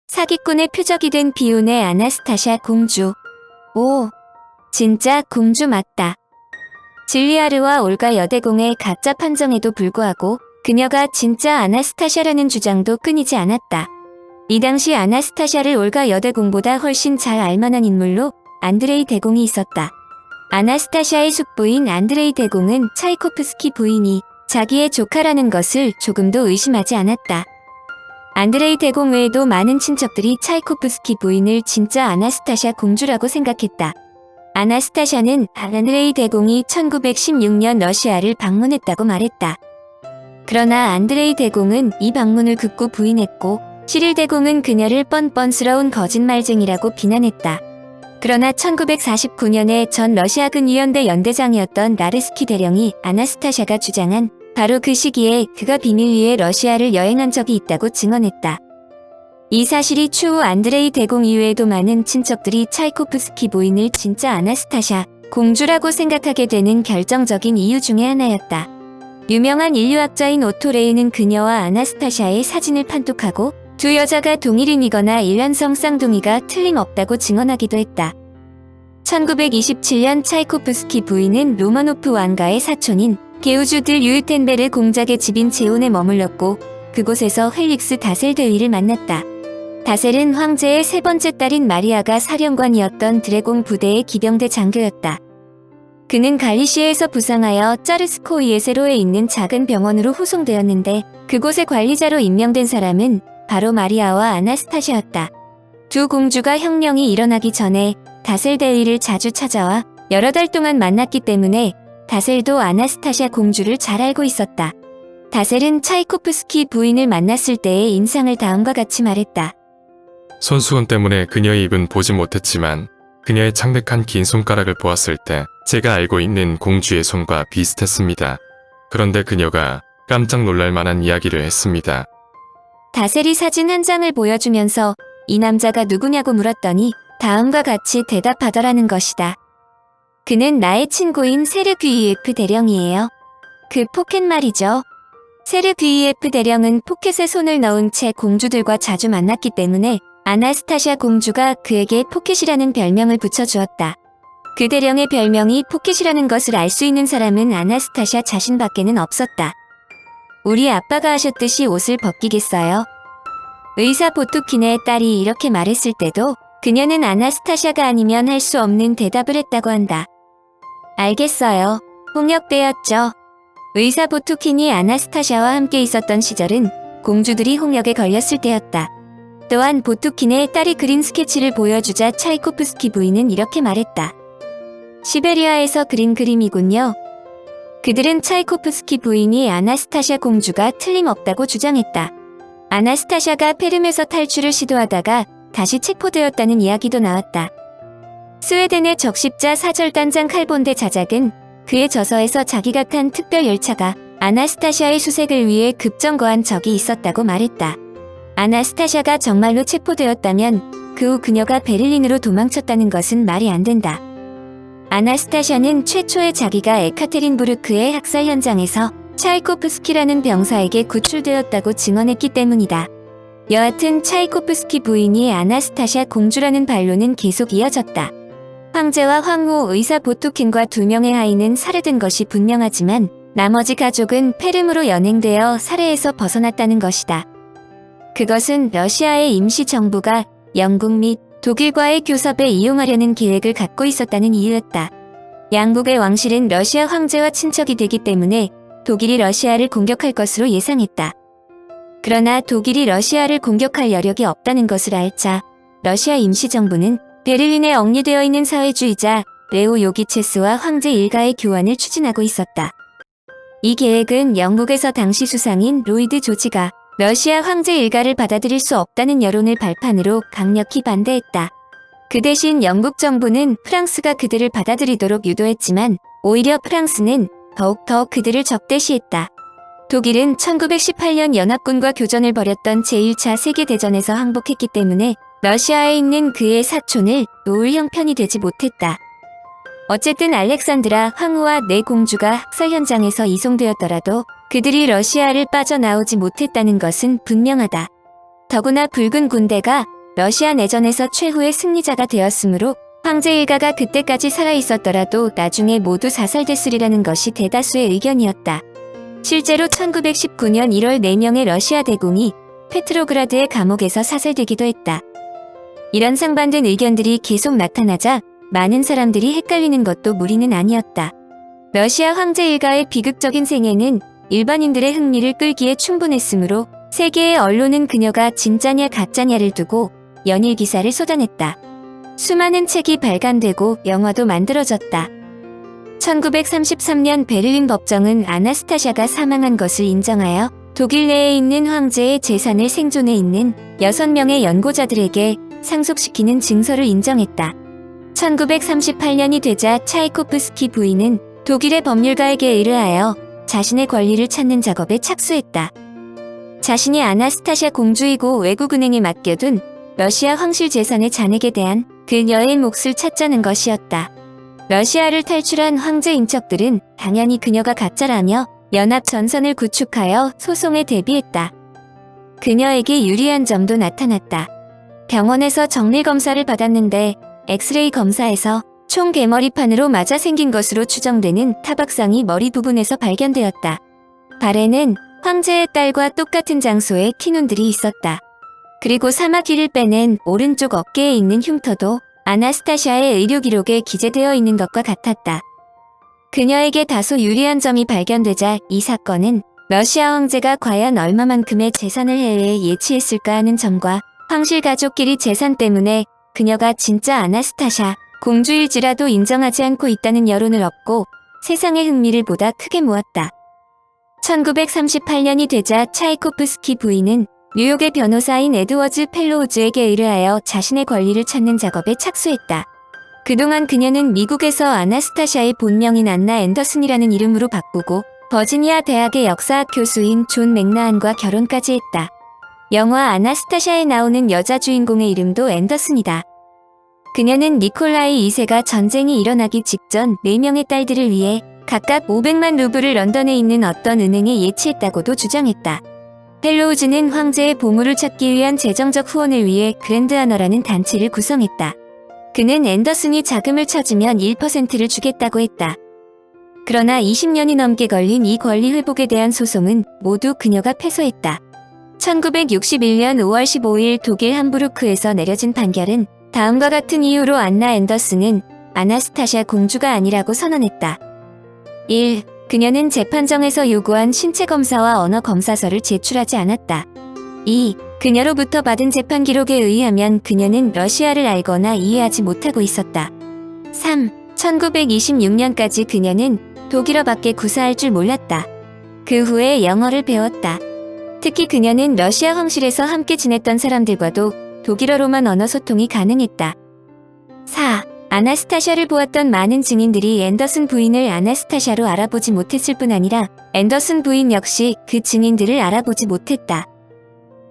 사기꾼의 표적이 된 비운의 아나스타샤 공주. 오, 진짜 공주 맞다. 질리아르와 올가 여대공의 가짜 판정에도 불구하고 그녀가 진짜 아나스타샤라는 주장도 끊이지 않았다. 이 당시 아나스타샤를 올가 여대공보다 훨씬 잘 알만한 인물로 안드레이 대공이 있었다. 아나스타샤의 숙부인 안드레이 대공은 차이코프스키 부인이 자기의 조카라는 것을 조금도 의심하지 않았다. 안드레이 대공 외에도 많은 친척들이 차이코프스키 부인을 진짜 아나스타샤 공주라고 생각했다. 아나스타샤는 안드레이 대공이 1916년 러시아를 방문했다고 말했다. 그러나 안드레이 대공은 이 방문을 극구 부인했고 시릴 대공은 그녀를 뻔뻔스러운 거짓말쟁이라고 비난했다. 그러나 1949년에 전 러시아군 위원대 연대장이었던 나르스키 대령이 아나스타샤가 주장한 바로 그 시기에 그가 비밀리에 러시아를 여행한 적이 있다고 증언했다. 이 사실이 추후 안드레이 대공 이외에도 많은 친척들이 차이코프스키 부인을 진짜 아나스타샤 공주라고 생각하게 되는 결정적인 이유 중의 하나였다. 유명한 인류학자인 오토 레이는 그녀와 아나스타샤의 사진을 판독하고 두 여자가 동일인이거나 일란성 쌍둥이가 틀림없다고 증언하기도 했다. 1927년 차이코프스키 부인은 로마노프 왕가의 사촌인 게우주드 류텐베르 공작의 집인 제온에 머물렀고 그곳에서 헬릭스 다셀 대위를 만났다. 다셀은 황제의 세 번째 딸인 마리아가 사령관이었던 드래곤 부대의 기병대 장교였다. 그는 갈리시아에서 부상하여 짜르스코이에세로에 있는 작은 병원으로 후송되었는데 그곳의 관리자로 임명된 사람은 바로 마리아와 아나스타샤였다. 두 공주가 혁명이 일어나기 전에 다셀 대위를 자주 찾아와 여러 달 동안 만났기 때문에 다셀도 아나스타샤 공주를 잘 알고 있었다. 다셀은 차이코프스키 부인을 만났을 때의 인상을 다음과 같이 말했다. 손수건 때문에 그녀의 입은 보지 못했지만 그녀의 창백한 긴 손가락을 보았을 때 제가 알고 있는 공주의 손과 비슷했습니다. 그런데 그녀가 깜짝 놀랄 만한 이야기를 했습니다. 다셀이 사진 한 장을 보여주면서 이 남자가 누구냐고 물었더니 다음과 같이 대답하더라는 것이다. 그는 나의 친구인 세르귀이에프 대령이에요. 그 포켓 말이죠. 세르귀이에프 대령은 포켓에 손을 넣은 채 공주들과 자주 만났기 때문에 아나스타샤 공주가 그에게 포켓이라는 별명을 붙여주었다. 그 대령의 별명이 포켓이라는 것을 알 수 있는 사람은 아나스타샤 자신밖에는 없었다. 우리 아빠가 하셨듯이 옷을 벗기겠어요? 의사 보투킨의 딸이 이렇게 말했을 때도 그녀는 아나스타샤가 아니면 할 수 없는 대답을 했다고 한다. 알겠어요. 홍역되었죠. 의사 보투킨이 아나스타샤와 함께 있었던 시절은 공주들이 홍역에 걸렸을 때였다. 또한 보투킨의 딸이 그린 스케치를 보여주자 차이코프스키 부인은 이렇게 말했다. 시베리아에서 그린 그림이군요. 그들은 차이코프스키 부인이 아나스타샤 공주가 틀림없다고 주장했다. 아나스타샤가 페름에서 탈출을 시도하다가 다시 체포되었다는 이야기도 나왔다. 스웨덴의 적십자 사절단장 칼본데 자작은 그의 저서에서 자기가 탄 특별 열차가 아나스타샤의 수색을 위해 급정거한 적이 있었다고 말했다. 아나스타샤가 정말로 체포되었다면 그 후 그녀가 베를린으로 도망쳤다는 것은 말이 안 된다. 아나스타샤는 최초에 자기가 에카테린부르크의 학살 현장에서 차이코프스키라는 병사에게 구출되었다고 증언했기 때문이다. 여하튼 차이코프스키 부인이 아나스타샤 공주라는 반론은 계속 이어졌다. 황제와 황후 의사 보투킨과 두 명의 아이는 살해된 것이 분명하지만 나머지 가족은 페름으로 연행되어 살해에서 벗어났다는 것이다. 그것은 러시아의 임시정부가 영국 및 독일과의 교섭에 이용하려는 계획을 갖고 있었다는 이유였다. 양국의 왕실은 러시아 황제와 친척이 되기 때문에 독일이 러시아를 공격할 것으로 예상했다. 그러나 독일이 러시아를 공격할 여력이 없다는 것을 알자 러시아 임시정부는 베를린에 억류되어 있는 사회주의자 레오 요기체스와 황제 일가의 교환을 추진하고 있었다. 이 계획은 영국에서 당시 수상인 로이드 조지가 러시아 황제 일가를 받아들일 수 없다는 여론을 발판으로 강력히 반대했다. 그 대신 영국 정부는 프랑스가 그들을 받아들이도록 유도했지만 오히려 프랑스는 더욱더 그들을 적대시했다. 독일은 1918년 연합군과 교전을 벌였던 제1차 세계대전에서 항복했기 때문에 러시아에 있는 그의 사촌을 놓을 형편이 되지 못했다. 어쨌든 알렉산드라 황후와 네 공주가 학살 현장에서 이송되었더라도 그들이 러시아를 빠져나오지 못했다는 것은 분명하다. 더구나 붉은 군대가 러시아 내전에서 최후의 승리자가 되었으므로 황제 일가가 그때까지 살아있었더라도 나중에 모두 사살됐으리라는 것이 대다수의 의견이었다. 실제로 1919년 1월 4명의 러시아 대공이 페트로그라드의 감옥에서 사살되기도 했다. 이런 상반된 의견들이 계속 나타나자 많은 사람들이 헷갈리는 것도 무리는 아니었다. 러시아 황제 일가의 비극적인 생애는 일반인들의 흥미를 끌기에 충분했으므로 세계의 언론은 그녀가 진짜냐 가짜냐를 두고 연일 기사를 쏟아냈다. 수많은 책이 발간되고 영화도 만들어졌다. 1933년 베를린 법정은 아나스타샤가 사망한 것을 인정하여 독일 내에 있는 황제의 재산을 생존해 있는 6명의 연고자들에게 상속시키는 증서를 인정했다. 1938년이 되자 차이코프스키 부인은 독일의 법률가에게 의뢰하여 자신의 권리를 찾는 작업에 착수했다. 자신이 아나스타샤 공주이고 외국은행에 맡겨둔 러시아 황실 재산의 잔액에 대한 그녀의 몫을 찾자는 것이었다. 러시아를 탈출한 황제 인척들은 당연히 그녀가 가짜라며 연합 전선을 구축하여 소송에 대비했다. 그녀에게 유리한 점도 나타났다. 병원에서 정밀 검사를 받았는데 엑스레이 검사에서 총 개머리판으로 맞아 생긴 것으로 추정되는 타박상이 머리 부분에서 발견되었다. 발에는 황제의 딸과 똑같은 장소에 티눈들이 있었다. 그리고 사마귀를 빼낸 오른쪽 어깨에 있는 흉터도 아나스타샤의 의료 기록에 기재되어 있는 것과 같았다. 그녀에게 다소 유리한 점이 발견되자 이 사건은 러시아 황제가 과연 얼마만큼의 재산을 해외에 예치했을까 하는 점과 황실 가족끼리 재산 때문에 그녀가 진짜 아나스타샤 공주일지라도 인정하지 않고 있다는 여론을 얻고 세상의 흥미를 보다 크게 모았다. 1938년이 되자 차이코프스키 부인은 뉴욕의 변호사인 에드워즈 펠로우즈에게 의뢰하여 자신의 권리를 찾는 작업에 착수했다. 그동안 그녀는 미국에서 아나스타샤의 본명인 안나 앤더슨이라는 이름으로 바꾸고 버지니아 대학의 역사학 교수인 존 맥나한과 결혼까지 했다. 영화 아나스타샤에 나오는 여자 주인공의 이름도 앤더슨이다. 그녀는 니콜라이 2세가 전쟁이 일어나기 직전 4명의 딸들을 위해 각각 500만 루블을 런던에 있는 어떤 은행에 예치했다고도 주장했다. 펠로우즈는 황제의 보물을 찾기 위한 재정적 후원을 위해 그랜드아너라는 단체를 구성했다. 그는 앤더슨이 자금을 찾으면 1%를 주겠다고 했다. 그러나 20년이 넘게 걸린 이 권리 회복에 대한 소송은 모두 그녀가 패소했다. 1961년 5월 15일 독일 함부르크에서 내려진 판결은 다음과 같은 이유로 안나 앤더슨은 아나스타샤 공주가 아니라고 선언했다. 1. 그녀는 재판정에서 요구한 신체 검사와 언어 검사서를 제출하지 않았다. 2. 그녀로부터 받은 재판 기록에 의하면 그녀는 러시아를 알거나 이해하지 못하고 있었다. 3. 1926년까지 그녀는 독일어밖에 구사할 줄 몰랐다. 그 후에 영어를 배웠다. 특히 그녀는 러시아 황실에서 함께 지냈던 사람들과도 독일어로만 언어 소통이 가능했다. 4. 아나스타샤를 보았던 많은 증인들이 앤더슨 부인을 아나스타샤로 알아보지 못했을 뿐 아니라 앤더슨 부인 역시 그 증인들을 알아보지 못했다.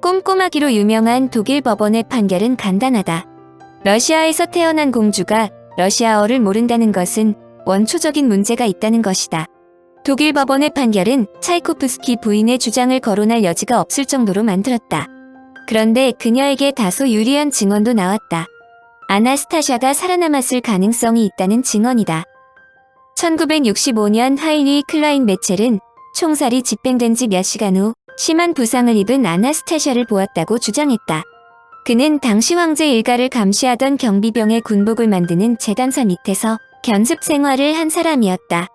꼼꼼하기로 유명한 독일 법원의 판결은 간단하다. 러시아에서 태어난 공주가 러시아어를 모른다는 것은 원초적인 문제가 있다는 것이다. 독일 법원의 판결은 차이코프스키 부인의 주장을 거론할 여지가 없을 정도로 만들었다. 그런데 그녀에게 다소 유리한 증언도 나왔다. 아나스타샤가 살아남았을 가능성이 있다는 증언이다. 1965년 하이리 클라인 메첼은 총살이 집행된 지 몇 시간 후 심한 부상을 입은 아나스타샤를 보았다고 주장했다. 그는 당시 황제 일가를 감시하던 경비병의 군복을 만드는 재단사 밑에서 견습 생활을 한 사람이었다.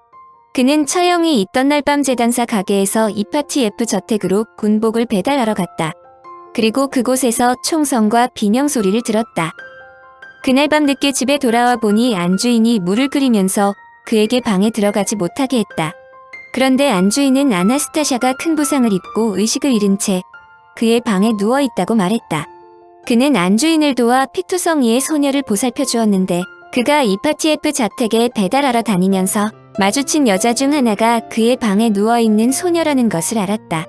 그는 처형이 있던 날 밤 재단사 가게에서 이파티 F 저택으로 군복을 배달하러 갔다. 그리고 그곳에서 총성과 비명소리를 들었다. 그날 밤 늦게 집에 돌아와 보니 안주인이 물을 끓이면서 그에게 방에 들어가지 못하게 했다. 그런데 안주인은 아나스타샤가 큰 부상을 입고 의식을 잃은 채 그의 방에 누워있다고 말했다. 그는 안주인을 도와 피투성이의 소녀를 보살펴 주었는데 그가 이파티 F 자택에 배달하러 다니면서 마주친 여자 중 하나가 그의 방에 누워있는 소녀라는 것을 알았다.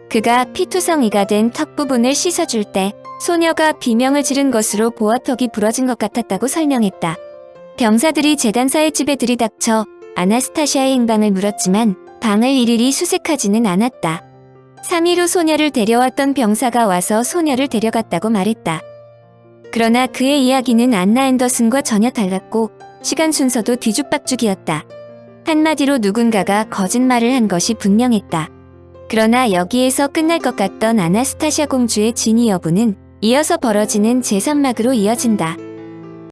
그가 피투성이가 된 턱 부분을 씻어줄 때 소녀가 비명을 지른 것으로 보아턱이 부러진 것 같았다고 설명했다. 병사들이 재단사의 집에 들이닥쳐 아나스타샤의 행방을 물었지만 방을 일일이 수색하지는 않았다. 3일 후 소녀를 데려왔던 병사가 와서 소녀를 데려갔다고 말했다. 그러나 그의 이야기는 안나 앤더슨과 전혀 달랐고 시간 순서도 뒤죽박죽이었다. 한마디로 누군가가 거짓말을 한 것이 분명했다. 그러나 여기에서 끝날 것 같던 아나스타샤 공주의 진위 여부는 이어서 벌어지는 제3막으로 이어진다.